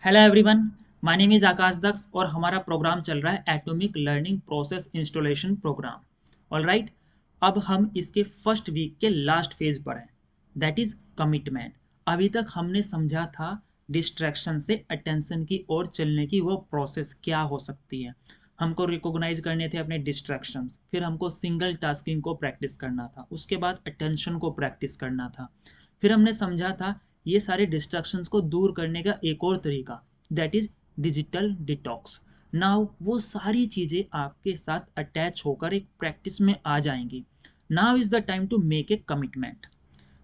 Hello everyone, my name is Akash Daksh और हमारा program चल रहा है atomic learning process installation program. Alright, अब हम इसके फर्स्ट वीक के लास्ट फेज पर हैं, दैट इज़ कमिटमेंट। अभी तक हमने समझा था डिस्ट्रैक्शन से अटेंशन की ओर चलने की वो प्रोसेस क्या हो सकती है। हमको रिकॉग्नाइज करने थे अपने डिस्ट्रैक्शंस, फिर हमको सिंगल टास्किंग को प्रैक्टिस करना था, उसके बाद अटेंशन को प्रैक्टिस करना था। फिर हमने समझा था ये सारे डिस्ट्रैक्शंस को दूर करने का एक और तरीका, that is digital detox. Now वो सारी चीज़ें आपके साथ अटैच होकर एक प्रैक्टिस में आ जाएंगी। Now is the time to make a commitment.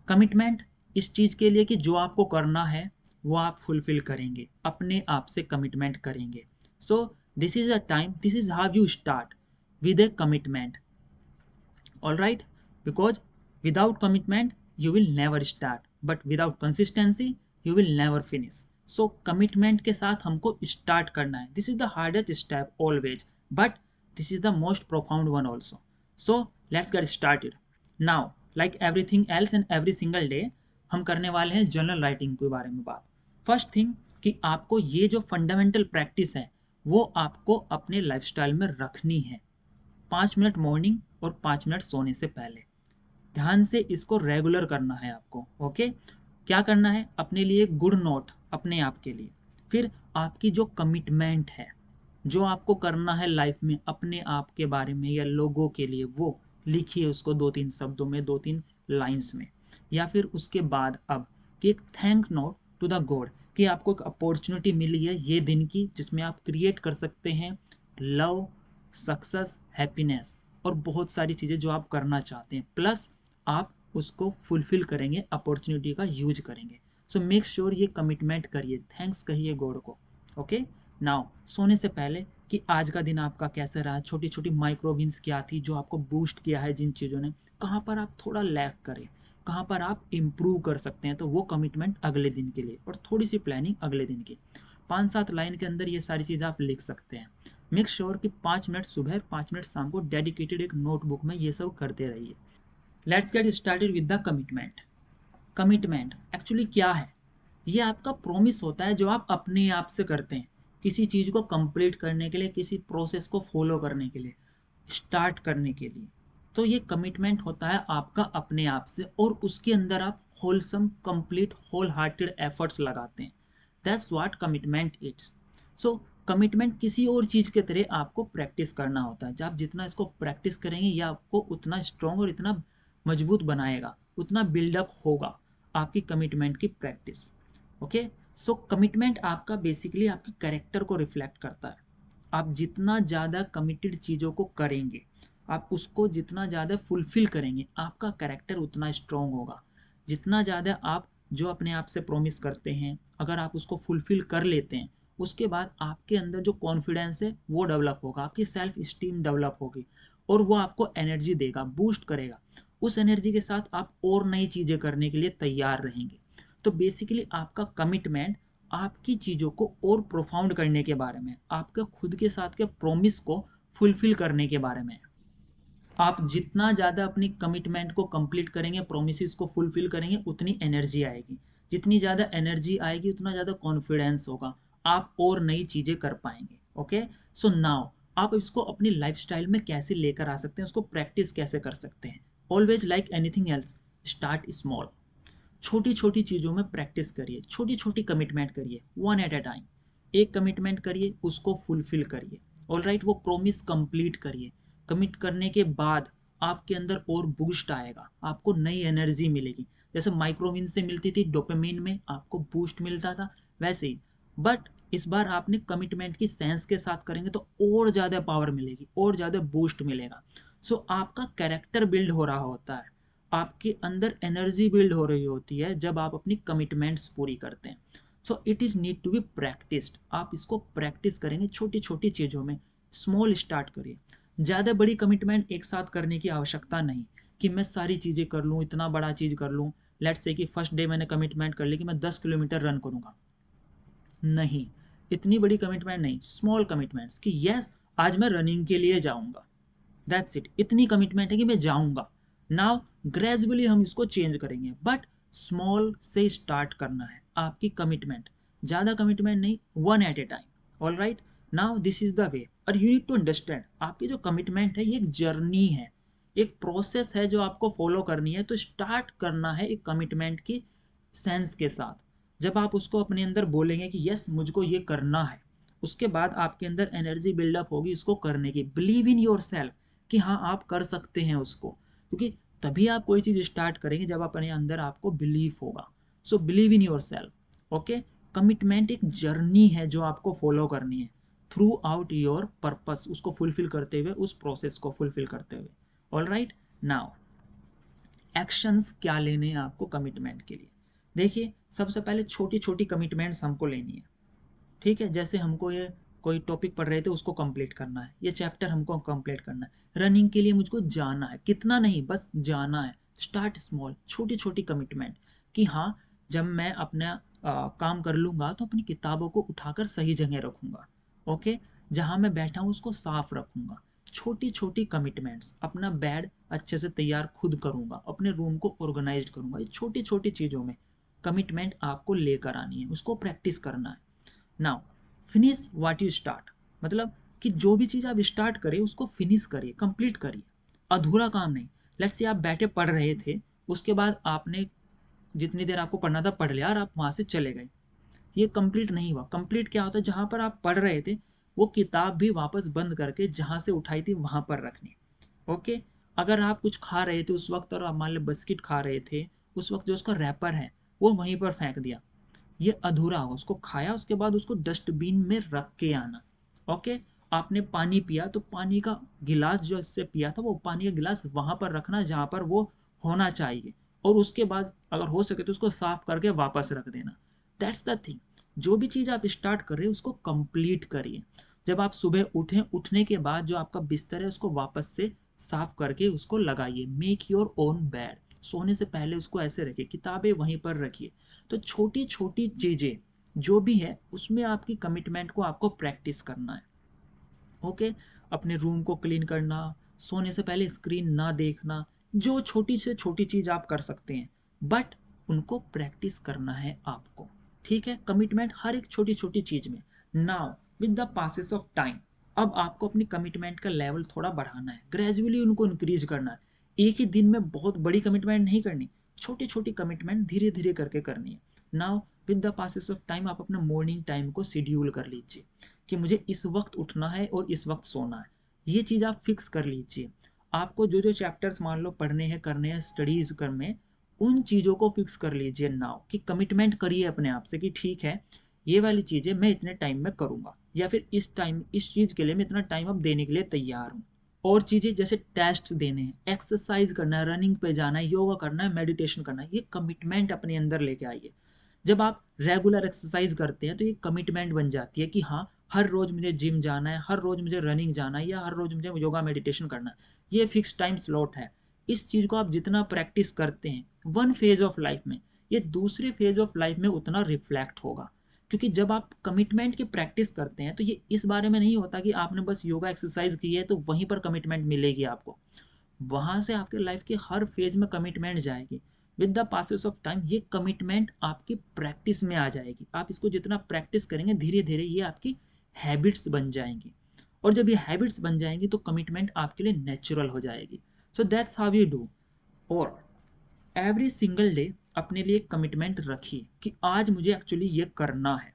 Commitment इस चीज़ के लिए कि जो आपको करना है वो आप फुलफिल करेंगे, अपने आप से कमिटमेंट करेंगे। सो this is a time, this is how you start with A commitment. All right, because without commitment you will never start, but without consistency you will never finish. So commitment के साथ हमको start करना है. This is the hardest step always, but this is the most profound one also. So let's get started now. Like everything else and every single day, हम करने वाले हैं journal writing के बारे में बात। फर्स्ट थिंग कि आपको ये जो फंडामेंटल प्रैक्टिस है वो आपको अपने लाइफस्टाइल में रखनी है। 5 मिनट मॉर्निंग और 5 मिनट सोने से पहले ध्यान से इसको रेगुलर करना है आपको। ओके, क्या करना है, अपने लिए गुड नोट अपने आप के लिए। फिर आपकी जो कमिटमेंट है, जो आपको करना है लाइफ में अपने आप के बारे में या लोगों के लिए, वो लिखिए उसको 2-3 शब्दों में, 2-3 लाइन्स में। या फिर उसके बाद अब कि एक thank note to the God कि आपको एक अपॉर्चुनिटी मिली है ये दिन की, जिसमें आप क्रिएट कर सकते हैं लव, सक्सेस, हैप्पीनेस और बहुत सारी चीज़ें जो आप करना चाहते हैं, प्लस आप उसको फुलफिल करेंगे, अपॉर्चुनिटी का यूज करेंगे। सो मेक श्योर ये कमिटमेंट करिए, थैंक्स कहिए गॉड को। ओके, नाउ सोने से पहले कि आज का दिन आपका कैसा रहा, छोटी छोटी माइक्रो विन्स क्या थी जो आपको बूस्ट किया है, जिन चीज़ों ने, कहाँ पर आप थोड़ा लैक करें, कहाँ पर आप इम्प्रूव कर सकते हैं, तो वो कमिटमेंट अगले दिन के लिए और थोड़ी सी प्लानिंग अगले दिन की। 5-7 लाइन के अंदर ये सारी चीज़ें आप लिख सकते हैं। मेक श्योर कि 5 मिनट सुबह 5 मिनट शाम को डेडिकेटेड एक नोटबुक में ये सब करते रहिए। Let's get started with the commitment. Commitment actually क्या है? ये आपका प्रॉमिस होता है जो आप अपने आप से करते हैं किसी चीज़ को कंप्लीट करने के लिए, किसी प्रोसेस को फॉलो करने के लिए, स्टार्ट करने के लिए। तो ये कमिटमेंट होता है आपका अपने आप से, और उसके अंदर आप wholesome, complete, whole hearted efforts लगाते हैं। That's what commitment it's. So commitment किसी और चीज़ के तरह आपको प्रैक्टिस करना होता है। जब आप जितना इसको प्रैक्टिस करेंगे ये आपको उतना स्ट्रॉन्ग और इतना मजबूत बनाएगा, उतना बिल्डअप होगा आपकी कमिटमेंट की प्रैक्टिस। ओके, सो कमिटमेंट आपका बेसिकली आपके कैरेक्टर को रिफ्लेक्ट करता है। आप जितना ज़्यादा कमिटेड चीज़ों को करेंगे, आप उसको जितना ज़्यादा फुलफिल करेंगे, आपका कैरेक्टर उतना स्ट्रॉन्ग होगा। जितना ज़्यादा आप जो अपने आप से प्रॉमिस करते हैं, अगर आप उसको फुलफिल कर लेते हैं, उसके बाद आपके अंदर जो कॉन्फिडेंस है वो डेवलप होगा, आपकी सेल्फ स्टीम डेवलप होगी, और वो आपको एनर्जी देगा, बूस्ट करेगा। उस एनर्जी के साथ आप और नई चीज़ें करने के लिए तैयार रहेंगे। तो बेसिकली आपका कमिटमेंट आपकी चीज़ों को और प्रोफाउंड करने के बारे में, आपके खुद के साथ के प्रॉमिस को फुलफिल करने के बारे में। आप जितना ज़्यादा अपनी कमिटमेंट को कंप्लीट करेंगे, प्रोमिस को फुलफिल करेंगे, उतनी एनर्जी आएगी। जितनी ज़्यादा एनर्जी आएगी उतना ज़्यादा कॉन्फिडेंस होगा, आप और नई चीज़ें कर पाएंगे। ओके, सो नाउ आप इसको अपनी लाइफस्टाइल में कैसे लेकर आ सकते हैं, उसको प्रैक्टिस कैसे कर सकते हैं। Always like anything else, start small. छोटी छोटी चीज़ों में प्रैक्टिस करिए, छोटी छोटी कमिटमेंट करिए, वन एट ए टाइम। एक कमिटमेंट करिए, उसको फुलफिल करिए। ऑल राइट, वो प्रोमिस कंप्लीट करिए। कमिट करने के बाद आपके अंदर और बूस्ट आएगा, आपको नई एनर्जी मिलेगी। जैसे माइक्रोविन से मिलती थी डोपामिन में, आपको बूस्ट मिलता था, वैसे ही। बट इस बार आपने कमिटमेंट की सेंस के साथ करेंगे तो और ज़्यादा पावर मिलेगी, और ज़्यादा बूस्ट मिलेगा। सो आपका कैरेक्टर बिल्ड हो रहा होता है, आपके अंदर एनर्जी बिल्ड हो रही होती है जब आप अपनी कमिटमेंट्स पूरी करते हैं। So it is need to be practised. आप इसको प्रैक्टिस करेंगे छोटी छोटी चीज़ों में, स्मॉल स्टार्ट करिए। ज़्यादा बड़ी कमिटमेंट एक साथ करने की आवश्यकता नहीं कि मैं सारी चीज़ें कर लूँ, इतना बड़ा चीज़ कर लूँ। लेट्स से कि फर्स्ट डे मैंने कमिटमेंट कर ली कि मैं 10 किलोमीटर रन करूँगा। नहीं, इतनी बड़ी कमिटमेंट नहीं, स्मॉल कमिटमेंट्स कि यस आज मैं रनिंग के लिए जाऊँगा, दैट्स इट। इतनी कमिटमेंट है कि मैं जाऊँगा। नाउ ग्रेजुअली हम इसको चेंज करेंगे, बट स्मॉल से स्टार्ट करना है आपकी कमिटमेंट। ज़्यादा कमिटमेंट नहीं, one at a time. All right, now this is the way. और यू नीड टू अंडरस्टैंड, आपकी जो कमिटमेंट है ये एक जर्नी है, एक प्रोसेस है जो आपको फॉलो करनी है। तो स्टार्ट करना है एक कमिटमेंट की सेंस के साथ। जब आप उसको अपने अंदर बोलेंगे कि यस मुझको ये करना है, उसके बाद आपके अंदर एनर्जी बिल्डअप होगी इसको करने की। बिलीव इन योर सेल्फ कि हाँ आप कर सकते हैं उसको, क्योंकि तभी आप कोई चीज़ स्टार्ट करेंगे जब अपने अंदर आपको बिलीव होगा। So believe in your self. Okay, commitment एक जर्नी है जो आपको फॉलो करनी है थ्रू आउट योर पर्पस, उसको फुलफिल करते हुए, उस प्रोसेस को फुलफिल करते हुए। ऑल राइट, नाउ एक्शंस क्या लेने हैं आपको कमिटमेंट के लिए। देखिए, सबसे पहले छोटी छोटी कमिटमेंट्स हमको लेनी है। ठीक है, जैसे हमको ये कोई टॉपिक पढ़ रहे थे उसको कंप्लीट करना है, ये चैप्टर हमको कंप्लीट करना है। रनिंग के लिए मुझको जाना है, कितना नहीं, बस जाना है। स्टार्ट स्मॉल, छोटी छोटी कमिटमेंट कि हाँ जब मैं अपना काम कर लूँगा तो अपनी किताबों को उठाकर सही जगह रखूँगा। ओके, जहाँ मैं बैठा हूँ उसको साफ रखूँगा। छोटी छोटी कमिटमेंट्स, अपना बेड अच्छे से तैयार खुद करूँगा, अपने रूम को ऑर्गेनाइज करूँगा। ये छोटी छोटी चीज़ों में कमिटमेंट आपको लेकर आनी है, उसको प्रैक्टिस करना है। Now finish what you start, मतलब कि जो भी चीज़ आप स्टार्ट करें उसको फिनिश करिए, कंप्लीट करिए, अधूरा काम नहीं। लेट्स से आप बैठे पढ़ रहे थे, उसके बाद आपने जितनी देर आपको पढ़ना था पढ़ लिया और आप वहाँ से चले गए, ये कंप्लीट नहीं हुआ। कंप्लीट क्या होता है, जहाँ पर आप पढ़ रहे थे वो किताब भी वापस बंद करके जहाँ से उठाई थी वहाँ पर रखनी। ओके, अगर आप कुछ खा रहे थे उस वक्त और आप मान लो बिस्किट खा रहे थे, उस वक्त जो उसका रैपर है वो वहीं पर फेंक दिया, ये अधूरा होगा। उसको खाया उसके बाद उसको डस्टबिन में रख के आना। ओके, आपने पानी पिया तो पानी का गिलास जो इससे पिया था वो पानी का गिलास वहां पर रखना जहां पर वो होना चाहिए, और उसके बाद अगर हो सके तो उसको साफ करके वापस रख देना। That's the thing. जो भी चीज़ आप स्टार्ट कर रहे हो उसको कंप्लीट करिए। जब आप सुबह उठें, उठने के बाद जो आपका बिस्तर है उसको वापस से साफ करके उसको लगाइए। मेक योर ओन बेड, सोने से पहले उसको ऐसे रखिए, किताबें वहीं पर रखिए। तो छोटी छोटी चीज़ें जो भी है उसमें आपकी कमिटमेंट को आपको प्रैक्टिस करना है। ओके, अपने रूम को क्लीन करना, सोने से पहले स्क्रीन ना देखना, जो छोटी से छोटी चीज़ आप कर सकते हैं, बट उनको प्रैक्टिस करना है आपको। ठीक है, कमिटमेंट हर एक छोटी छोटी चीज़ में। Now with the passes of time, अब आपको अपनी कमिटमेंट का लेवल थोड़ा बढ़ाना है, ग्रेजुअली उनको इंक्रीज करना है। एक ही दिन में बहुत बड़ी कमिटमेंट नहीं करनी, छोटी छोटी कमिटमेंट धीरे धीरे करके करनी है। Now with the passes of time आप अपना मॉर्निंग टाइम को शेड्यूल कर लीजिए कि मुझे इस वक्त उठना है और इस वक्त सोना है। ये चीज़ आप फिक्स कर लीजिए। आपको जो जो चैप्टर्स मान लो पढ़ने हैं, करने हैं, स्टडीज करने, उन चीज़ों को फिक्स कर लीजिए नाउ, कि कमिटमेंट करिए अपने आप से कि ठीक है ये वाली चीज़ें मैं इतने टाइम में करूँगा, या फिर इस टाइम इस चीज़ के लिए मैं इतना टाइम अब देने के लिए तैयार हूँ। और चीज़ें जैसे टेस्ट देने हैं, एक्सरसाइज करना है, रनिंग पे जाना है, योगा करना है, मेडिटेशन करना है, ये कमिटमेंट अपने अंदर लेके आइए। जब आप रेगुलर एक्सरसाइज करते हैं तो ये कमिटमेंट बन जाती है कि हाँ हर रोज मुझे जिम जाना है, हर रोज मुझे रनिंग जाना है, या हर रोज मुझे योगा मेडिटेशन करना है। ये फिक्स टाइम स्लॉट है। इस चीज़ को आप जितना प्रैक्टिस करते हैं वन फेज ऑफ लाइफ में, ये दूसरे फेज ऑफ लाइफ में उतना रिफ्लेक्ट होगा। क्योंकि जब आप कमिटमेंट की प्रैक्टिस करते हैं तो ये इस बारे में नहीं होता कि आपने बस योगा एक्सरसाइज की है तो वहीं पर कमिटमेंट मिलेगी आपको। वहां से आपके लाइफ के हर फेज में कमिटमेंट जाएगी। With the passes of time ये कमिटमेंट आपकी प्रैक्टिस में आ जाएगी। आप इसको जितना प्रैक्टिस करेंगे धीरे धीरे ये आपकी हैबिट्स बन जाएंगी, और जब ये हैबिट्स बन जाएंगी तो कमिटमेंट आपके लिए नेचुरल हो जाएगी। So that's how you do. और एवरी सिंगल डे अपने लिए कमिटमेंट रखिए कि आज मुझे एक्चुअली ये करना है।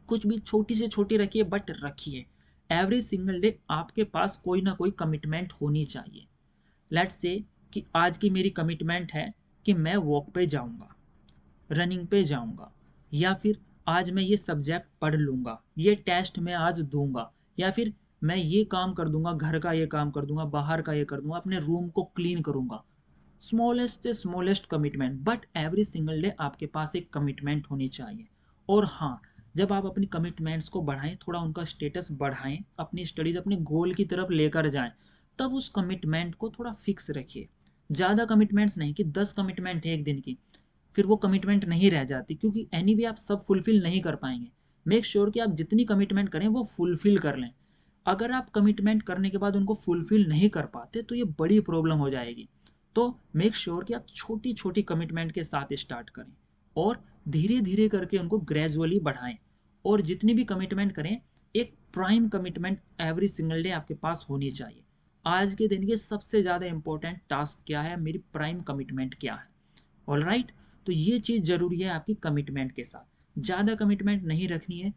कुछ भी छोटी से छोटी रखिए बट रखिए। एवरी सिंगल डे आपके पास कोई ना कोई कमिटमेंट होनी चाहिए। लेट्स से कि आज की मेरी कमिटमेंट है कि मैं वॉक पे जाऊंगा, रनिंग पे जाऊंगा, या फिर आज मैं ये सब्जेक्ट पढ़ लूंगा, ये टेस्ट मैं आज दूंगा, या फिर मैं ये काम कर दूंगा, घर का ये काम कर दूंगा, बाहर का ये कर दूंगा, अपने रूम को क्लीन करूंगा। स्मॉलेस्ट से smallest commitment, but every single day आपके पास एक कमिटमेंट होनी चाहिए। और हाँ, जब आप अपनी कमिटमेंट्स को बढ़ाएं, थोड़ा उनका स्टेटस बढ़ाएं, अपनी स्टडीज अपने गोल की तरफ लेकर जाएं, तब उस कमिटमेंट को थोड़ा फिक्स रखिए। ज़्यादा कमिटमेंट्स नहीं कि 10 कमिटमेंट है एक दिन की, फिर वो कमिटमेंट नहीं रह जाती, क्योंकि एनी आप सब फुलफिल नहीं कर पाएंगे। मेक श्योर कि आप जितनी कमिटमेंट करें वो फुलफिल कर लें। अगर आप कमिटमेंट करने के बाद उनको फुलफिल नहीं कर पाते तो ये बड़ी प्रॉब्लम हो जाएगी। तो मेक श्योर कि आप छोटी छोटी कमिटमेंट के साथ स्टार्ट करें, और धीरे धीरे करके उनको ग्रेजुअली बढ़ाएं और जितनी भी कमिटमेंट करें एक prime commitment every single day आपके पास होनी चाहिए। आज के दिन के सबसे ज़्यादा इंपॉर्टेंट टास्क क्या है, मेरी प्राइम कमिटमेंट क्या है। ऑल राइट, तो ये चीज़ जरूरी है आपकी कमिटमेंट के साथ। ज़्यादा कमिटमेंट नहीं रखनी है,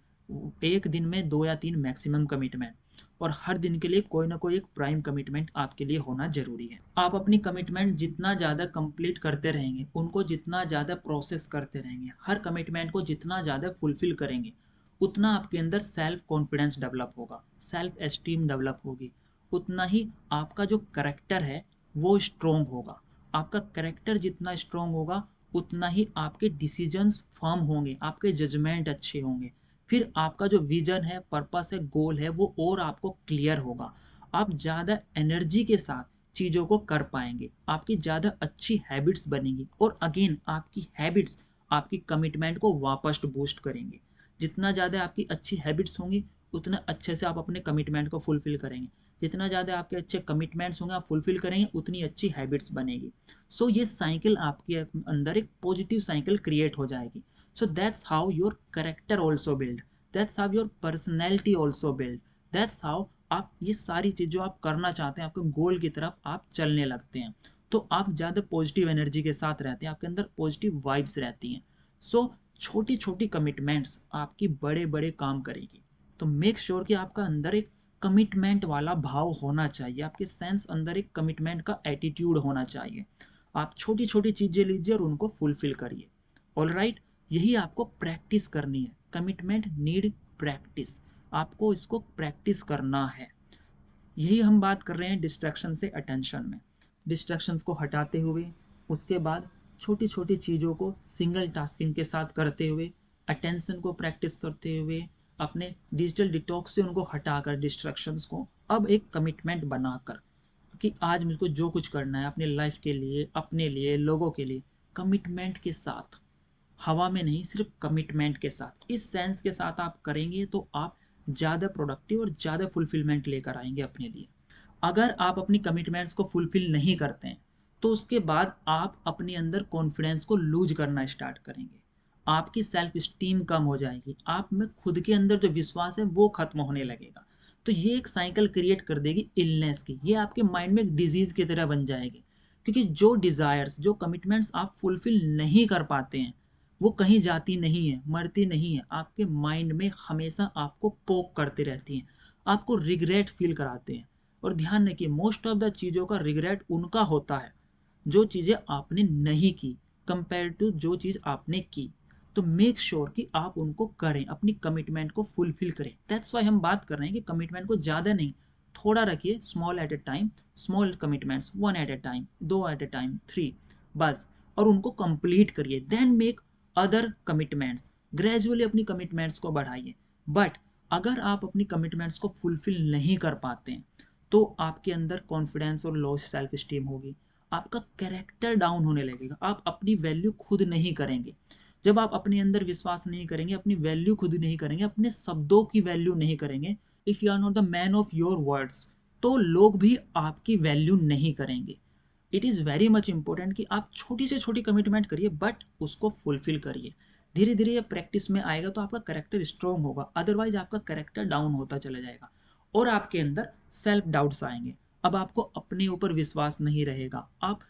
एक दिन में 2 या 3 मैक्सिमम कमिटमेंट, और हर दिन के लिए कोई ना कोई एक प्राइम कमिटमेंट आपके लिए होना जरूरी है। आप अपनी कमिटमेंट जितना ज़्यादा कंप्लीट करते रहेंगे, उनको जितना ज़्यादा प्रोसेस करते रहेंगे, हर कमिटमेंट को जितना ज़्यादा फुलफिल करेंगे, उतना आपके अंदर सेल्फ कॉन्फिडेंस डेवलप होगा, सेल्फ एस्टीम डेवलप होगी, उतना ही आपका जो करेक्टर है वो स्ट्रोंग होगा। आपका करेक्टर जितना स्ट्रोंग होगा उतना ही आपके डिसीजंस फर्म होंगे, आपके जजमेंट अच्छे होंगे, फिर आपका जो विजन है, पर्पस है, गोल है, वो और आपको क्लियर होगा। आप ज़्यादा एनर्जी के साथ चीज़ों को कर पाएंगे, आपकी ज़्यादा अच्छी हैबिट्स बनेंगी, और अगेन आपकी हैबिट्स आपकी कमिटमेंट को वापस बूस्ट करेंगे। जितना ज़्यादा आपकी अच्छी हैबिट्स होंगी उतना अच्छे से आप अपने कमिटमेंट को फुलफिल करेंगे। जितना ज़्यादा आपके अच्छे कमिटमेंट्स होंगे, आप फुलफिल करेंगे, उतनी अच्छी हैबिट्स बनेगी। सो ये साइकिल आपके अंदर एक पॉजिटिव साइकिल क्रिएट हो जाएगी। So that's how your character also build, that's how your personality also build, that's how आप ये सारी चीज़ जो आप करना चाहते हैं, आपके गोल की तरफ आप चलने लगते हैं। तो आप ज़्यादा पॉजिटिव एनर्जी के साथ रहते हैं, आपके अंदर पॉजिटिव वाइब्स रहती हैं। सो छोटी छोटी कमिटमेंट्स आपकी बड़े बड़े काम करेगी। तो मेक श्योर कि आपका अंदर एक कमिटमेंट वाला भाव होना चाहिए, आपके सेंस अंदर एक कमिटमेंट का एटीट्यूड होना चाहिए। आप छोटी छोटी चीज़ें लीजिए और उनको फुलफिल करिए। ऑल राइट, यही आपको प्रैक्टिस करनी है। कमिटमेंट नीड प्रैक्टिस, आपको इसको प्रैक्टिस करना है। यही हम बात कर रहे हैं डिस्ट्रैक्शन से अटेंशन में। डिस्ट्रैक्शंस को हटाते हुए, उसके बाद छोटी छोटी चीज़ों को सिंगल टास्किंग के साथ करते हुए, अटेंशन को प्रैक्टिस करते हुए, अपने डिजिटल डिटॉक्स से उनको हटाकर डिस्ट्रैक्शंस को अब एक कमिटमेंट बनाकर कि आज मुझको जो कुछ करना है अपने लाइफ के लिए, अपने लिए, लोगों के लिए, कमिटमेंट के साथ, हवा में नहीं, सिर्फ कमिटमेंट के साथ, इस सेंस के साथ आप करेंगे तो आप ज़्यादा प्रोडक्टिव और ज़्यादा फुलफिलमेंट लेकर आएंगे अपने लिए। अगर आप अपनी कमिटमेंट्स को फुलफिल नहीं करते हैं तो उसके बाद आप अपने अंदर कॉन्फिडेंस को लूज करना स्टार्ट करेंगे, आपकी सेल्फ स्टीम कम हो जाएगी, आप में खुद के अंदर जो विश्वास है वो खत्म होने लगेगा। तो ये एक साइकिल क्रिएट कर देगी इलनेस की, ये आपके माइंड में एक डिजीज की तरह बन जाएगी। क्योंकि जो डिजायर्स, जो कमिटमेंट्स आप फुलफिल नहीं कर पाते हैं, वो कहीं जाती नहीं है, मरती नहीं है, आपके माइंड में हमेशा आपको पोक करते रहती हैं, आपको रिग्रेट फील कराते हैं। और ध्यान रखिए, मोस्ट ऑफ द चीज़ों का रिग्रेट उनका होता है जो चीज़ें आपने नहीं की कंपेयर टू जो चीज़ आपने की। तो मेक श्योर कि आप उनको करें, अपनी कमिटमेंट को फुलफिल करें। दैट्स वाई हम बात कर रहे हैं कि कमिटमेंट को ज़्यादा नहीं, थोड़ा रखिए, small at a time, small commitments, 1 at a time, 2 at a time, 3, बस, और उनको कंप्लीट करिए। Then make other commitments, gradually अपनी कमिटमेंट्स को बढ़ाइए। बट अगर आप अपनी कमिटमेंट्स को फुलफिल नहीं कर पाते हैं तो आपके अंदर कॉन्फिडेंस और लो सेल्फ स्टीम होगी, आपका कैरेक्टर डाउन होने लगेगा, आप अपनी वैल्यू खुद नहीं करेंगे। जब आप अपने अंदर विश्वास नहीं करेंगे, अपनी वैल्यू खुद नहीं करेंगे, अपने शब्दों की वैल्यू नहीं करेंगे, if you are not the man of your words, तो लोग भी आपकी वैल्यू नहीं करेंगे। It is very much important कि आप छोटी से छोटी कमिटमेंट करिए बट उसको फुलफिल करिए। धीरे धीरे ये प्रैक्टिस में आएगा तो आपका करेक्टर स्ट्रॉन्ग होगा, अदरवाइज आपका करेक्टर डाउन होता चला जाएगा और आपके अंदर सेल्फ डाउट्स आएंगे। अब आपको अपने ऊपर विश्वास नहीं रहेगा, आप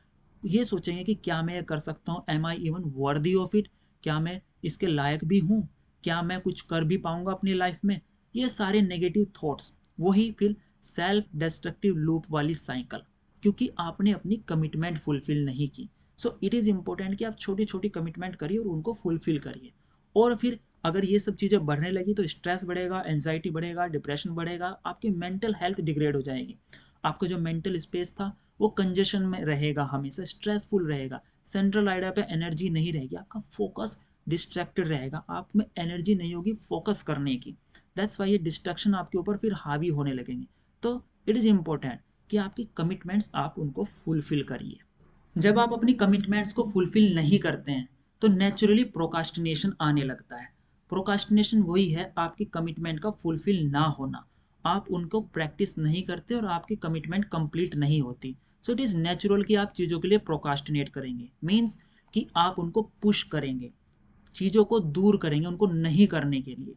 ये सोचेंगे कि क्या मैं कर सकता हूँ, am I even worthy of it, क्या मैं इसके लायक भी हूँ, क्या मैं कुछ कर भी पाऊंगा अपनी लाइफ में। ये सारे नेगेटिव थॉट्स, वही फिर सेल्फ डिस्ट्रक्टिव लूप वाली साइकिल, क्योंकि आपने अपनी कमिटमेंट फुलफिल नहीं की। सो इट इज़ इंपॉर्टेंट कि आप छोटी छोटी कमिटमेंट करिए और उनको फुलफिल करिए। और फिर अगर ये सब चीज़ें बढ़ने लगी तो स्ट्रेस बढ़ेगा, एंजाइटी बढ़ेगा, डिप्रेशन बढ़ेगा, आपकी मेंटल हेल्थ डिग्रेड हो जाएगी, आपका जो मेंटल स्पेस था वो कंजेशन में रहेगा, हमेशा स्ट्रेसफुल रहेगा, सेंट्रल आइडिया पे एनर्जी नहीं रहेगी, आपका फोकस डिस्ट्रैक्टेड रहेगा, आप में एनर्जी नहीं होगी फोकस करने की। दैट्स वाई ये डिस्ट्रैक्शन आपके ऊपर फिर हावी होने लगेंगे। तो इट इज़ इम्पोर्टेंट कि आपकी कमिटमेंट्स आप उनको फुलफिल करिए। जब आप अपनी कमिटमेंट्स को फुलफिल नहीं करते हैं तो नेचुरली प्रोकास्टिनेशन आने लगता है। प्रोकास्टिनेशन वही है आपकी कमिटमेंट का फुलफिल ना होना, आप उनको प्रैक्टिस नहीं करते और आपकी कमिटमेंट कंप्लीट नहीं होती। सो इट इज़ नेचुरल कि आप चीज़ों के लिए प्रोकास्टिनेट करेंगे, मीन्स कि आप उनको पुश करेंगे। चीज़ों को दूर करेंगे उनको नहीं करने के लिए।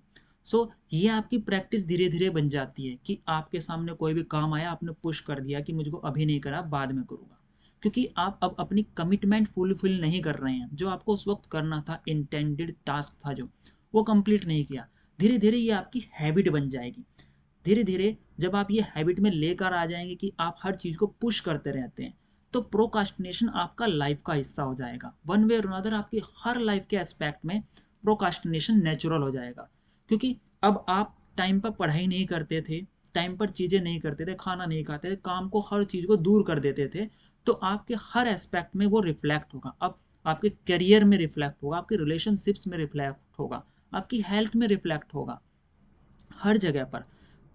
ये आपकी प्रैक्टिस धीरे धीरे बन जाती है कि आपके सामने कोई भी काम आया, आपने पुश कर दिया कि मुझको अभी नहीं करा, बाद में करूँगा, क्योंकि आप अब अपनी कमिटमेंट फुलफिल नहीं कर रहे हैं। जो आपको उस वक्त करना था, इंटेंडेड टास्क था जो, वो कंप्लीट नहीं किया। धीरे धीरे ये आपकी हैबिट बन जाएगी। धीरे धीरे जब आप ये हैबिट में लेकर आ जाएंगे कि आप हर चीज़ को पुश करते रहते हैं, तो प्रोकास्टिनेशन आपका लाइफ का हिस्सा हो जाएगा। वन वे और अनदर आपकी हर लाइफ के एस्पेक्ट में प्रोकास्टिनेशन नेचुरल हो जाएगा, क्योंकि अब आप टाइम पर पढ़ाई नहीं करते थे, टाइम पर चीज़ें नहीं करते थे, खाना नहीं खाते थे, काम को, हर चीज़ को दूर कर देते थे, तो आपके हर एस्पेक्ट में वो रिफ्लेक्ट होगा। अब आपके करियर में रिफ्लेक्ट होगा, आपके रिलेशनशिप्स में रिफ्लेक्ट होगा, आपकी हेल्थ में रिफ्लेक्ट होगा, हर जगह पर।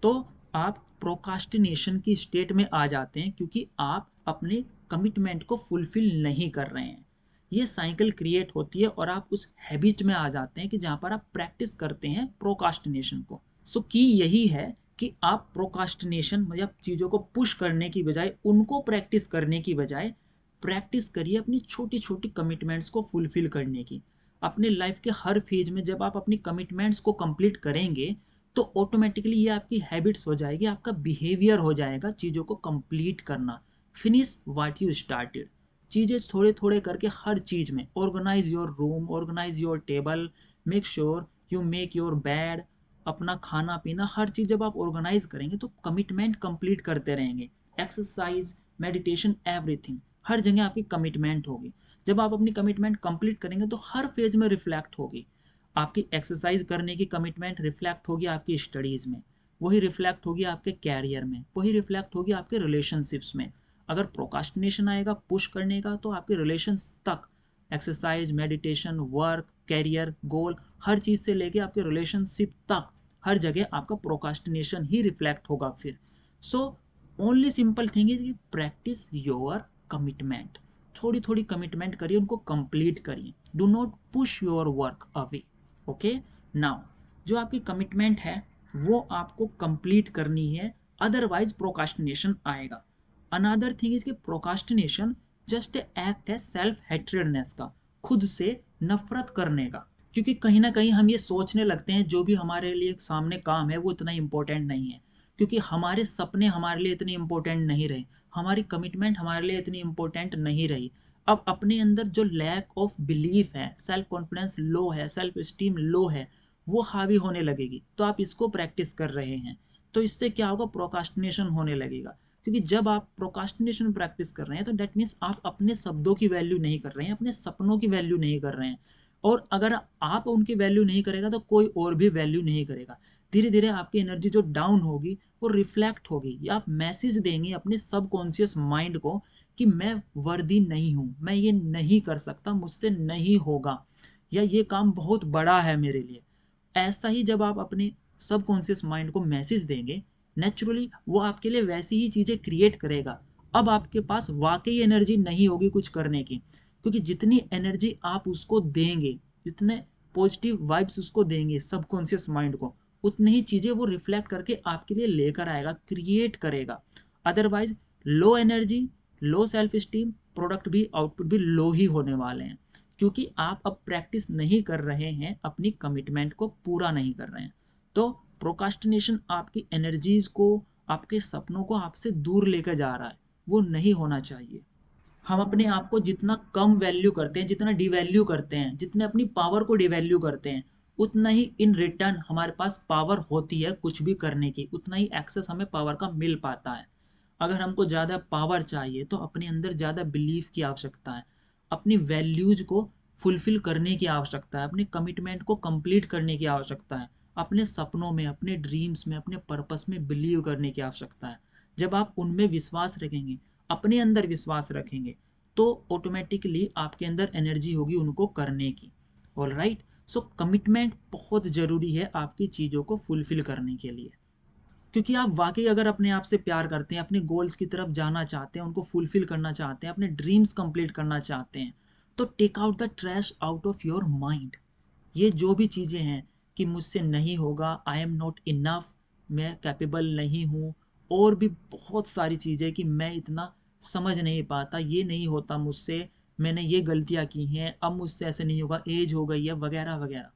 तो आप प्रोकास्टिनेशन की स्टेट में आ जाते हैं क्योंकि आप अपने कमिटमेंट को फुलफिल नहीं कर रहे हैं। ये साइकिल क्रिएट होती है और आप उस हैबिट में आ जाते हैं कि जहाँ पर आप प्रैक्टिस करते हैं प्रोकास्टिनेशन को। की यही है कि आप प्रोकास्टिनेशन मतलब चीज़ों को पुश करने की बजाय, उनको प्रैक्टिस करने की बजाय, प्रैक्टिस करिए अपनी छोटी छोटी कमिटमेंट्स को फुलफिल करने की। अपने लाइफ के हर फेज में जब आप अपनी कमिटमेंट्स को कंप्लीट करेंगे, तो ऑटोमेटिकली ये आपकी हैबिट्स हो जाएगी, आपका बिहेवियर हो जाएगा चीज़ों को कंप्लीट करना। Finish what you started. चीज़ें थोड़े थोड़े करके हर चीज़ में, organise your room, organise your table, make sure you make your bed, अपना खाना पीना, हर चीज़ जब आप ऑर्गेनाइज करेंगे तो कमिटमेंट कंप्लीट करते रहेंगे। एक्सरसाइज, मेडिटेशन, एवरीथिंग, हर जगह आपकी कमिटमेंट होगी। जब आप अपनी कमिटमेंट कंप्लीट करेंगे तो हर फेज में रिफ्लेक्ट होगी। आपकी एक्सरसाइज करने की कमिटमेंट रिफ्लेक्ट होगी आपकी स्टडीज़ में, वही रिफ्लेक्ट होगी आपके कैरियर में, वही रिफ्लेक्ट होगी आपके रिलेशनशिप्स में। अगर प्रोकास्टिनेशन आएगा पुश करने का, तो आपके रिलेशंस तक, एक्सरसाइज, मेडिटेशन, वर्क, कैरियर, गोल, हर चीज़ से लेके आपके रिलेशनशिप तक, हर जगह आपका प्रोकास्टिनेशन ही रिफ्लेक्ट होगा फिर। ओनली सिंपल थिंग इज कि प्रैक्टिस योर कमिटमेंट। थोड़ी थोड़ी कमिटमेंट करिए, उनको कंप्लीट करिए। Do not push your work away. Okay, now जो आपकी कमिटमेंट है वो आपको कंप्लीट करनी है, अदरवाइज प्रोकास्टिनेशन आएगा। अनदर थिंग इज कि प्रोकास्टिनेशन जस्ट एक्ट है सेल्फ हेट्रेडनेस का, खुद से नफरत करने का। क्योंकि कहीं ना कहीं हम ये सोचने लगते हैं जो भी हमारे लिए सामने काम है वो इतना इंपॉर्टेंट नहीं है, क्योंकि हमारे सपने हमारे लिए इतने इंपॉर्टेंट नहीं रहे, हमारी कमिटमेंट हमारे लिए इतनी इंपॉर्टेंट नहीं रही। अब अपने अंदर जो लैक ऑफ बिलीफ है, सेल्फ कॉन्फिडेंस लो है, सेल्फ स्टीम लो है, वो हावी होने लगेगी। तो आप इसको प्रैक्टिस कर रहे हैं, तो इससे क्या होगा, प्रोकास्टिनेशन होने लगेगा। क्योंकि जब आप प्रोकास्टिनेशन प्रैक्टिस कर रहे हैं तो डेट मीन्स आप अपने शब्दों की वैल्यू नहीं कर रहे हैं, अपने सपनों की वैल्यू नहीं कर रहे हैं। और अगर आप उनकी वैल्यू नहीं करेगा तो कोई और भी वैल्यू नहीं करेगा। धीरे धीरे आपकी एनर्जी जो डाउन होगी वो रिफ्लेक्ट होगी, या आप मैसेज देंगे अपने सबकॉन्शियस माइंड को कि मैं वर्दी नहीं हूँ, मैं ये नहीं कर सकता, मुझसे नहीं होगा, या ये काम बहुत बड़ा है मेरे लिए। ऐसा ही जब आप अपने सबकॉन्शियस माइंड को मैसेज देंगे, नेचुरली वो आपके लिए वैसी ही चीज़ें क्रिएट करेगा। अब आपके पास वाकई एनर्जी नहीं होगी कुछ करने की, क्योंकि जितनी एनर्जी आप उसको देंगे, जितने पॉजिटिव वाइब्स उसको देंगे सबकॉन्शियस माइंड को, उतनी ही चीज़ें वो रिफ्लेक्ट करके आपके लिए लेकर आएगा, क्रिएट करेगा। Otherwise low energy, low self esteem, product भी, आउटपुट भी लो ही होने वाले हैं, क्योंकि आप अब प्रैक्टिस नहीं कर रहे हैं, अपनी कमिटमेंट को पूरा नहीं कर रहे हैं। तो प्रोकास्टिनेशन आपकी एनर्जीज को, आपके सपनों को आपसे दूर लेकर जा रहा है, वो नहीं होना चाहिए। हम अपने आप को जितना कम वैल्यू करते हैं, जितना डिवैल्यू करते हैं, जितने अपनी पावर को डिवैल्यू करते हैं, उतना ही इन रिटर्न हमारे पास पावर होती है कुछ भी करने की, उतना ही एक्सेस हमें पावर का मिल पाता है। अगर हमको ज़्यादा पावर चाहिए तो अपने अंदर ज़्यादा बिलीफ की आवश्यकता है, अपनी वैल्यूज को फुलफिल करने की आवश्यकता है, अपने कमिटमेंट को कंप्लीट करने की आवश्यकता है, अपने सपनों में, अपने ड्रीम्स में, अपने पर्पस में बिलीव करने की आवश्यकता है। जब आप उनमें विश्वास रखेंगे, अपने अंदर विश्वास रखेंगे, तो ऑटोमेटिकली आपके अंदर एनर्जी होगी उनको करने की। ऑल राइट, सो कमिटमेंट बहुत ज़रूरी है आपकी चीज़ों को फुलफिल करने के लिए। क्योंकि आप वाकई अगर अपने आप से प्यार करते हैं, अपने गोल्स की तरफ जाना चाहते हैं, उनको फुलफिल करना चाहते हैं, अपने ड्रीम्स कंप्लीट करना चाहते हैं, तो take out the trash out of your mind. ये जो भी चीज़ें हैं कि मुझसे नहीं होगा, आई एम नॉट इनफ, मैं कैपेबल नहीं हूँ, और भी बहुत सारी चीज़ें कि मैं इतना समझ नहीं पाता, ये नहीं होता मुझसे, मैंने ये गलतियाँ की हैं, अब मुझसे ऐसे नहीं होगा, एज हो गई है वगैरह वगैरह।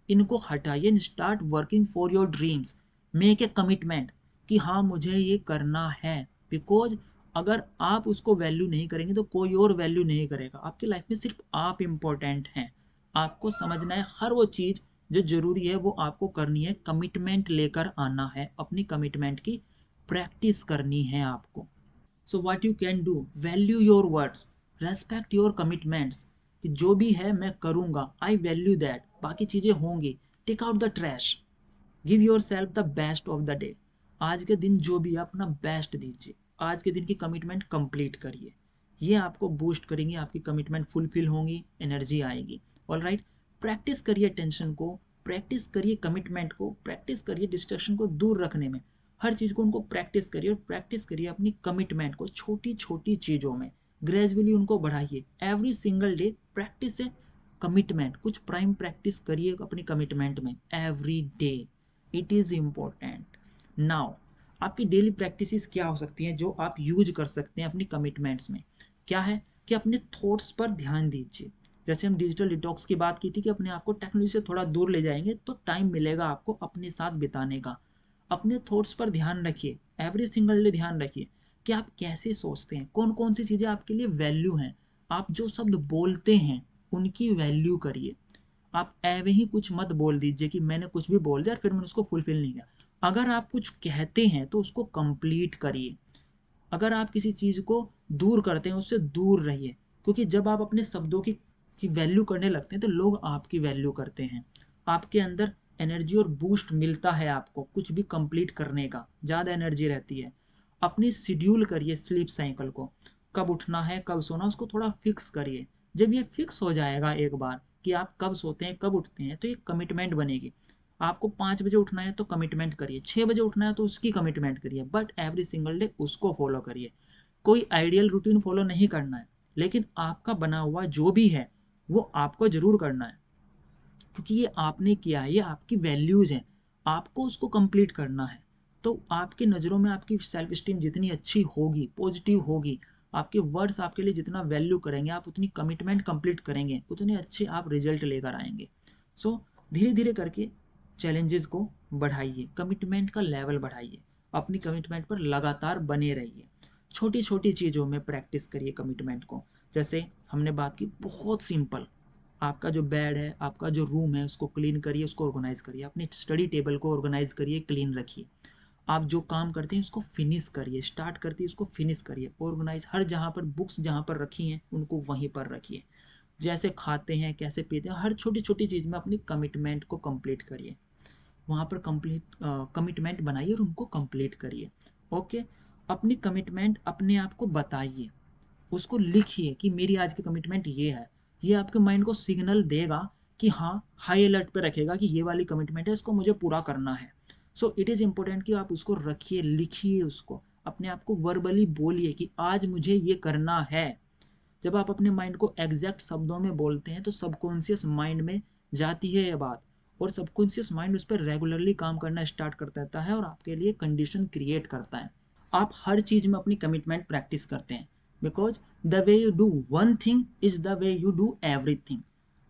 इनको हटाइए and start working for your dreams. Make a commitment कि हाँ मुझे ये करना है। बिकॉज अगर आप उसको वैल्यू नहीं करेंगे तो कोई और वैल्यू नहीं करेगा। आपकी लाइफ में सिर्फ आप इम्पोर्टेंट हैं। आपको समझना है हर वो चीज़ जो ज़रूरी है वो आपको करनी है, कमिटमेंट लेकर आना है, अपनी कमिटमेंट की प्रैक्टिस करनी है आपको। So what you can do, value your words, respect your commitments, कि जो भी है मैं करूँगा, आई वैल्यू दैट, बाकी चीज़ें होंगी। Take out the trash, give yourself the best of the day. आज के दिन जो भी है अपना बेस्ट दीजिए, आज के दिन की कमिटमेंट कंप्लीट करिए। ये आपको बूस्ट करेंगे, आपकी कमिटमेंट फुलफिल होंगी, एनर्जी आएगी। ऑल राइट, प्रैक्टिस करिए टेंशन को, प्रैक्टिस करिए कमिटमेंट को, प्रैक्टिस करिए डिस्ट्रैक्शन को दूर रखने में। हर चीज़ को उनको प्रैक्टिस करिए, और प्रैक्टिस करिए अपनी कमिटमेंट को छोटी छोटी चीज़ों में, ग्रेजुअली उनको बढ़ाइए। एवरी सिंगल डे प्रैक्टिस है कमिटमेंट, कुछ प्राइम प्रैक्टिस करिए अपनी कमिटमेंट में every day. It is important. Now आपकी डेली प्रैक्टिसेस क्या हो सकती हैं जो आप यूज कर सकते हैं अपनी कमिटमेंट्स में? क्या है कि अपने थॉट्स पर ध्यान दीजिए। जैसे हम डिजिटल डिटॉक्स की बात की थी कि अपने आप को टेक्नोलॉजी से थोड़ा दूर ले जाएंगे तो टाइम मिलेगा आपको अपने साथ बिताने का। अपने थॉट्स पर ध्यान रखिए, एवरी सिंगल डे ध्यान रखिए कि आप कैसे सोचते हैं, कौन कौन सी चीज़ें आपके लिए वैल्यू हैं। आप जो शब्द बोलते हैं उनकी वैल्यू करिए। आप ऐवे ही कुछ मत बोल दीजिए कि मैंने कुछ भी बोल दिया और फिर मैंने उसको फुलफिल नहीं किया। अगर आप कुछ कहते हैं तो उसको कंप्लीट करिए। अगर आप किसी चीज़ को दूर करते हैं उससे दूर रहिए, क्योंकि जब आप अपने शब्दों की वैल्यू करने लगते हैं तो लोग आपकी वैल्यू करते हैं। आपके अंदर एनर्जी और बूस्ट मिलता है, आपको कुछ भी कंप्लीट करने का ज़्यादा एनर्जी रहती है। अपनी शेड्यूल करिए स्लीप साइकिल को, कब उठना है कब सोना, उसको थोड़ा फिक्स करिए। जब ये फिक्स हो जाएगा एक बार कि आप कब सोते हैं कब उठते हैं, तो ये कमिटमेंट बनेगी। आपको 5 बजे उठना है तो कमिटमेंट करिए, 6 बजे उठना है तो उसकी कमिटमेंट करिए, बट एवरी सिंगल डे उसको फॉलो करिए। कोई आइडियल रूटीन फॉलो नहीं करना है, लेकिन आपका बना हुआ जो भी है वो आपको जरूर करना है, क्योंकि ये आपने किया है, ये आपकी वैल्यूज़ हैं, आपको उसको कंप्लीट करना है। तो आपकी नज़रों में आपकी सेल्फ स्टीम जितनी अच्छी होगी, पॉजिटिव होगी, आपके वर्ड्स आपके लिए जितना वैल्यू करेंगे, आप उतनी कमिटमेंट कंप्लीट करेंगे, उतने अच्छे आप रिजल्ट लेकर आएंगे। सो धीरे धीरे करके चैलेंजेस को बढ़ाइए, कमिटमेंट का लेवल बढ़ाइए, अपनी कमिटमेंट पर लगातार बने रहिए। छोटी छोटी चीज़ों में प्रैक्टिस करिए कमिटमेंट को। जैसे हमने बात की, बहुत सिंपल, आपका जो बेड है, आपका जो रूम है, उसको क्लीन करिए, उसको ऑर्गेनाइज करिए, अपनी स्टडी टेबल को ऑर्गेनाइज करिए, क्लीन रखिए। आप जो काम करते हैं उसको फिनिश करिए, स्टार्ट करते हैं उसको फिनिश करिए, ऑर्गेनाइज। हर जहाँ पर बुक्स जहाँ पर रखी हैं उनको वहीं पर रखिए। जैसे खाते हैं, कैसे पीते हैं, हर छोटी छोटी चीज़ में अपनी कमिटमेंट को कंप्लीट करिए। वहाँ पर कंप्लीट कमिटमेंट बनाइए और उनको कंप्लीट करिए। ओके, अपनी कमिटमेंट अपने आप को बताइए, उसको लिखिए कि मेरी आज की कमिटमेंट ये है। ये आपके माइंड को सिग्नल देगा कि हाँ, हाई अलर्ट पे रखेगा कि ये वाली कमिटमेंट है, इसको मुझे पूरा करना है। सो इट इज़ इम्पोर्टेंट कि आप उसको रखिए, लिखिए उसको, अपने आप को वर्बली बोलिए कि आज मुझे ये करना है। जब आप अपने माइंड को एग्जैक्ट शब्दों में बोलते हैं तो सबकॉन्शियस माइंड में जाती है ये बात, और सबकॉन्शियस माइंड उस पर रेगुलरली काम करना स्टार्ट कर देता है और आपके लिए कंडीशन क्रिएट करता है। आप हर चीज़ में अपनी कमिटमेंट प्रैक्टिस करते हैं, because the way you do one thing is the way you do everything.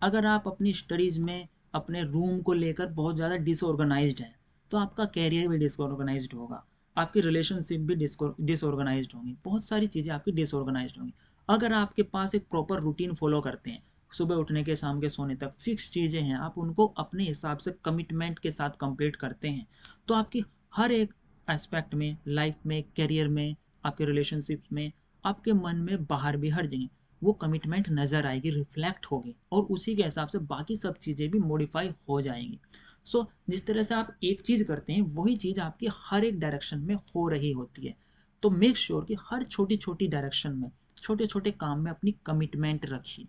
अगर आप अपनी स्टडीज़ में अपने रूम को लेकर बहुत ज़्यादा डिसऑर्गेनाइज्ड हैं तो आपका कैरियर भी डिसऑर्गेनाइज्ड होगा, आपकी रिलेशनशिप भी डिसऑर्गेनाइज्ड होंगी, बहुत सारी चीज़ें आपकी डिसऑर्गेनाइज्ड होंगी। अगर आपके पास एक प्रॉपर रूटीन फॉलो करते हैं, सुबह उठने के शाम के सोने तक फिक्स चीज़ें हैं, आप उनको अपने हिसाब से कमिटमेंट के साथ कंप्लीट करते हैं, तो आपकी हर एक एस्पेक्ट में, लाइफ में, करियर में, आपके रिलेशनशिप में, आपके मन में, बाहर भी, हर जगह वो कमिटमेंट नज़र आएगी, रिफ्लेक्ट होगी, और उसी के हिसाब से बाकी सब चीज़ें भी मॉडिफाई हो जाएंगी। सो जिस तरह से आप एक चीज़ करते हैं वही चीज़ आपकी हर एक डायरेक्शन में हो रही होती है। तो मेक श्योर कि हर छोटी छोटी डायरेक्शन में, छोटे छोटे काम में अपनी कमिटमेंट रखिए,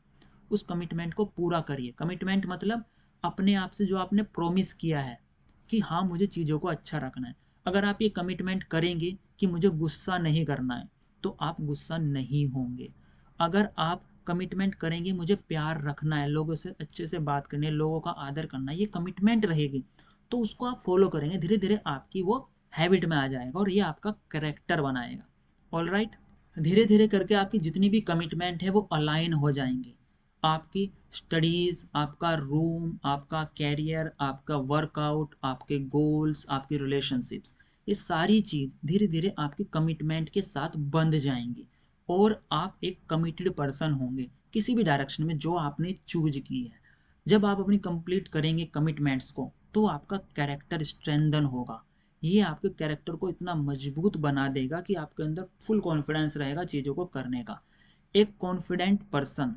उस कमिटमेंट को पूरा करिए। कमिटमेंट मतलब अपने आप से जो आपने प्रॉमिस किया है कि हाँ मुझे चीज़ों को अच्छा रखना है। अगर आप ये कमिटमेंट करेंगे कि मुझे गुस्सा नहीं करना है तो आप गुस्सा नहीं होंगे। अगर आप कमिटमेंट करेंगे मुझे प्यार रखना है, लोगों से अच्छे से बात करनी है, लोगों का आदर करना है, ये कमिटमेंट रहेगी, तो उसको आप फॉलो करेंगे, धीरे धीरे आपकी वो हैबिट में आ जाएगा और ये आपका करेक्टर बनाएगा। ऑल राइट, धीरे धीरे करके आपकी जितनी भी कमिटमेंट है वो अलाइन हो जाएंगी। आपकी स्टडीज़, आपका रूम, आपका कैरियर, आपका वर्कआउट, आपके गोल्स, आपकी रिलेशनशिप्स, ये सारी चीज़ धीरे धीरे आपकी कमिटमेंट के साथ बंध जाएंगी और आप एक कमिटेड पर्सन होंगे किसी भी डायरेक्शन में जो आपने चूज की है। जब आप अपनी कंप्लीट करेंगे कमिटमेंट्स को तो आपका कैरेक्टर स्ट्रेंथन होगा। ये आपके कैरेक्टर को इतना मजबूत बना देगा कि आपके अंदर फुल कॉन्फिडेंस रहेगा चीज़ों को करने का। एक कॉन्फिडेंट पर्सन,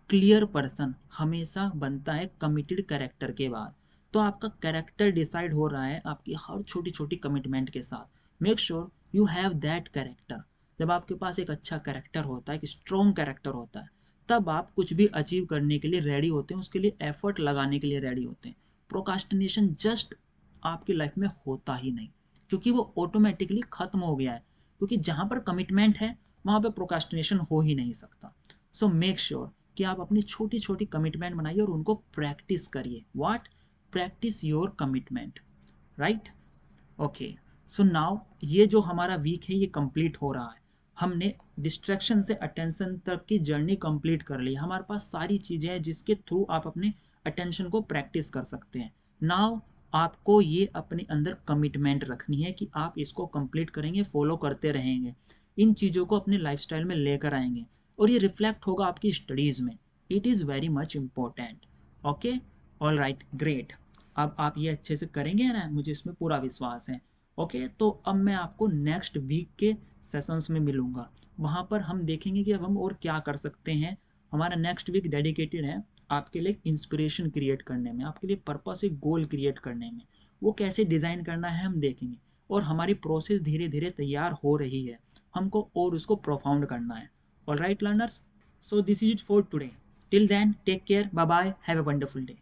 क्लियर पर्सन हमेशा बनता है कमिटेड कैरेक्टर के बाद। तो आपका कैरेक्टर डिसाइड हो रहा है आपकी हर छोटी छोटी कमिटमेंट के साथ। Make sure you have that character. जब आपके पास एक अच्छा कैरेक्टर होता है, एक स्ट्रॉन्ग कैरेक्टर होता है, तब आप कुछ भी अचीव करने के लिए रेडी होते हैं, उसके लिए एफर्ट लगाने के लिए रेडी होते हैं। प्रोकास्टिनेशन जस्ट आपकी लाइफ में होता ही नहीं, क्योंकि वो ऑटोमेटिकली खत्म हो गया है। क्योंकि जहाँ पर कमिटमेंट है वहाँ पर प्रोकास्टिनेशन हो ही नहीं सकता। सो मेक श्योर कि आप अपनी छोटी छोटी कमिटमेंट बनाइए और उनको प्रैक्टिस करिए। What? Practice your commitment, right? Okay. So now ये जो हमारा वीक है ये कंप्लीट हो रहा है। हमने डिस्ट्रैक्शन से अटेंशन तक की जर्नी कंप्लीट कर ली। हमारे पास सारी चीज़ें हैं जिसके थ्रू आप अपने अटेंशन को प्रैक्टिस कर सकते हैं। नाउ आपको ये अपने अंदर कमिटमेंट रखनी है कि आप इसको कंप्लीट करेंगे, फॉलो करते रहेंगे, इन चीज़ों को अपने लाइफस्टाइल में लेकर आएंगे और ये रिफ्लेक्ट होगा आपकी स्टडीज़ में। It is very much important. Okay, all right, great. अब आप ये अच्छे से करेंगे ना, मुझे इसमें पूरा विश्वास है। ओके, तो अब मैं आपको नेक्स्ट वीक के सेशंस में मिलूंगा। वहाँ पर हम देखेंगे कि अब हम और क्या कर सकते हैं। हमारा नेक्स्ट वीक डेडिकेटेड है आपके लिए इंस्पिरेशन क्रिएट करने में, आपके लिए पर्पस, एक गोल क्रिएट करने में। वो कैसे डिज़ाइन करना है हम देखेंगे। और हमारी प्रोसेस धीरे धीरे तैयार हो रही है, हमको और उसको प्रोफाउंड करना है। All right learners, so this is it for today. Till then take care, bye bye, have a wonderful day.